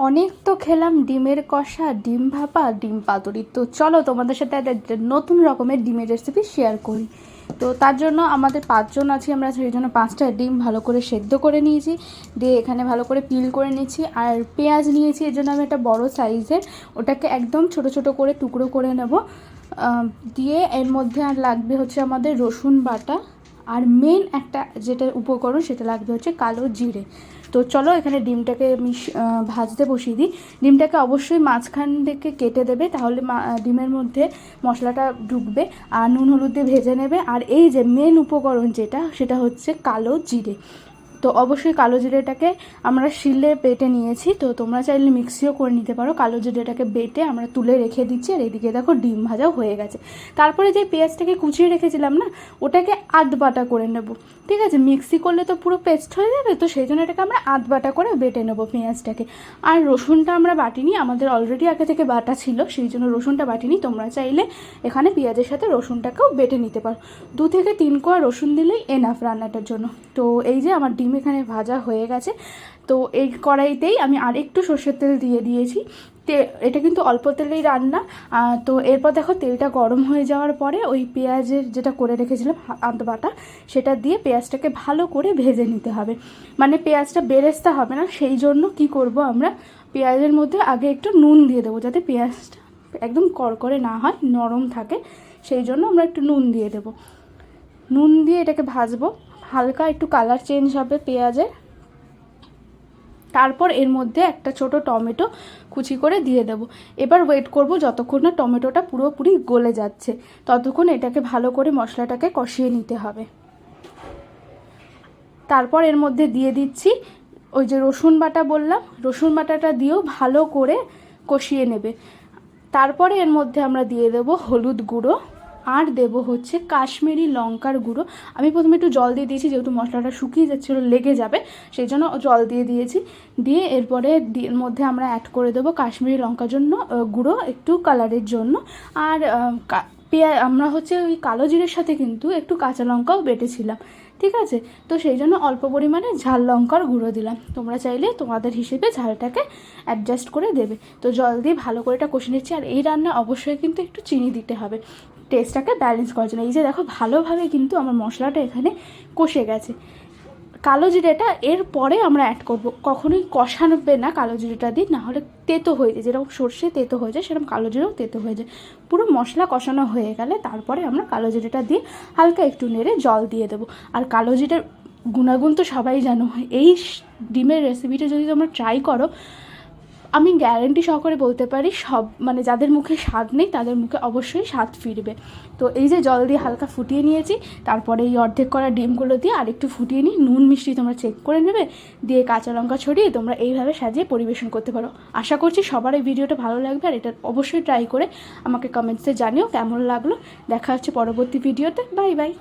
অনেক তো খেলাম ডিমের কষা, ডিম ভাপা, ডিম পাতুরি। তো চলো তোমাদের সাথে একটা নতুন রকমের ডিমের রেসিপি শেয়ার করি। তো তার জন্য আমাদের 5 জন আছি, আমরা সেই জন্য 5টা ডিম ভালো করে সেদ্ধ করে নিয়েছি, দিয়ে এখানে ভালো করে পিল করে নিয়েছি। আর পেঁয়াজ নিয়েছি, এর জন্য আমি একটা বড় সাইজের, ওটাকে একদম ছোট ছোট করে টুকরো করে নেব। দিয়ে এর মধ্যে আর লাগবে হচ্ছে আমাদের রসুন বাটা, আর মেন একটা যেটা উপকরণ সেটা লাগবে হচ্ছে কালো জিরে। তো চলো এখানে ডিমটাকে আমি ভাজতে বসিয়ে দিই। ডিমটাকে অবশ্যই মাঝখান থেকে কেটে দেবে, তাহলে ডিমের মধ্যে মশলাটা ঢুকবে। আর নুন হলুদ দিয়ে ভেজে নেবে। আর এই যে মেন উপকরণ যেটা, সেটা হচ্ছে কালো জিরে। তো অবশ্যই কালো জিরেটাকে আমরা শিলে বেটে নিয়েছি, তো তোমরা চাইলে মিক্সিও করে নিতে পারো। কালো জিরেটাকে বেটে আমরা তুলে রেখে দিচ্ছি। আর এদিকে দেখো ডিম ভাজাও হয়ে গেছে। তারপরে যে পেঁয়াজটাকে কুচিয়ে রেখেছিলাম না, ওটাকে আধ বাটা করে নেব। ঠিক আছে, মিক্সি করলে তো পুরো পেস্ট হয়ে যাবে, তো সেই জন্য এটাকে আমরা আধ বাটা করে বেটে নেবো পেঁয়াজটাকে। আর রসুনটা আমরা বাটিনি, আমাদের অলরেডি আগে থেকে বাটা ছিল, সেই জন্য রসুনটা বাটিনি। তোমরা চাইলে এখানে পেঁয়াজের সাথে রসুনটাকেও বেটে নিতে পারো। 2 থেকে 3 কোয়া রসুন দিলেই এনাফ রান্নাটার জন্য। তো এই যে আমার ডিম এখানে ভাজা হয়ে গেছে। তো এই কড়াইতেই আমি আরেকটু সর্ষের তেল দিয়ে দিয়েছি। এটা কিন্তু অল্প তেলেই রান্না। তো এরপর দেখো তেলটা গরম হয়ে যাওয়ার পরে ওই পেঁয়াজের যেটা করে রেখেছিলাম আধ বাটা, সেটা দিয়ে পেঁয়াজটাকে ভালো করে ভেজে নিতে হবে। মানে পেঁয়াজটা বেরেস্তা হবে না, সেই জন্য কি করব, আমরা পেঁয়াজের মধ্যে আগে একটু নুন দিয়ে দেবো, যাতে পেঁয়াজটা একদম কড়কড়ে না হয়, নরম থাকে। সেই জন্য আমরা একটু নুন দিয়ে দেবো। নুন দিয়ে এটাকে ভাজবো, হালকা একটু কালার চেঞ্জ হবে পেঁয়াজের। তারপর এর মধ্যে একটা ছোট টমেটো কুচি করে দিয়ে দেবো। এবার ওয়েট করব যতক্ষণ না টমেটোটা পুরোপুরি গলে যাচ্ছে, ততক্ষণ এটাকে ভালো করে মশলাটাকে কষিয়ে নিতে হবে। তারপর এর মধ্যে দিয়ে দিচ্ছি ওই যে রসুন বাটা বললাম, রসুন বাটাটা দিয়েও ভালো করে কষিয়ে নেবে। তারপরে এর মধ্যে আমরা দিয়ে দেবো হলুদ গুঁড়ো, আর দেবো হচ্ছে কাশ্মীরি লঙ্কার গুঁড়ো। আমি প্রথমে একটু জল দিয়ে দিয়েছি, যেহেতু মশলাটা শুকিয়ে যাচ্ছিলো, লেগে যাবে, সেই জন্য জল দিয়ে দিয়েছি। দিয়ে এরপরে এর মধ্যে আমরা অ্যাড করে দেবো কাশ্মীরি লঙ্কার জন্য গুঁড়ো, একটু কালারের জন্য। আর আমরা হচ্ছে ওই কালো জিরের সাথে কিন্তু একটু কাঁচা লঙ্কাও বেটেছিলাম। ঠিক আছে, তো সেই জন্য অল্প পরিমাণে ঝাল লঙ্কার গুঁড়ো দিলাম। তোমরা চাইলে তোমাদের হিসেবে ঝালটাকে অ্যাডজাস্ট করে দেবে। তো জল দিয়ে ভালো করে এটা কষে নিচ্ছি। আর এই রান্না অবশ্যই কিন্তু একটু চিনি দিতে হবে টেস্টটাকে ব্যালেন্স করার জন্য। এই যে দেখো ভালোভাবে কিন্তু আমার মশলাটা এখানে কষে গেছে। কালো জিরেটা এর পরে আমরা অ্যাড করব, কখনোই কষাবে না কালো জিরেটা দিয়ে, নাহলে তেতো হয়ে যায়। যেরকম সর্ষে তেতো হয়ে যায়, সেরকম কালো জিরেও তেতো হয়ে যায়। পুরো মশলা কষানো হয়ে গেলে তারপরে আমরা কালো জিরেটা দিয়ে হালকা একটু নেড়ে জল দিয়ে দেবো। আর কালো জিরের গুণাগুণ তো সবাই জানো। এই ডিমের রেসিপিটা যদি তোমরা ট্রাই করো, আমি গ্যারেন্টি সহকারে বলতে পারি সব, মানে যাদের মুখে স্বাদ নেই তাদের মুখে অবশ্যই স্বাদ ফিরবে। তো এই যে জল দিয়ে হালকা ফুটিয়ে নিয়েছি, তারপরে এই অর্ধেক করা ডিমগুলো দিয়ে আরেকটু ফুটিয়ে নিই। নুন মিষ্টি তোমরা চেক করে নেবে, দিয়ে কাঁচা লঙ্কা ছড়িয়ে তোমরা এইভাবে সাজিয়ে পরিবেশন করতে পারো। আশা করছি সবার এই ভিডিওটা ভালো লাগবে, আর এটা অবশ্যই ট্রাই করে আমাকে কমেন্টসে জানিও কেমন লাগলো। দেখা হচ্ছে পরবর্তী ভিডিওতে। Bye bye.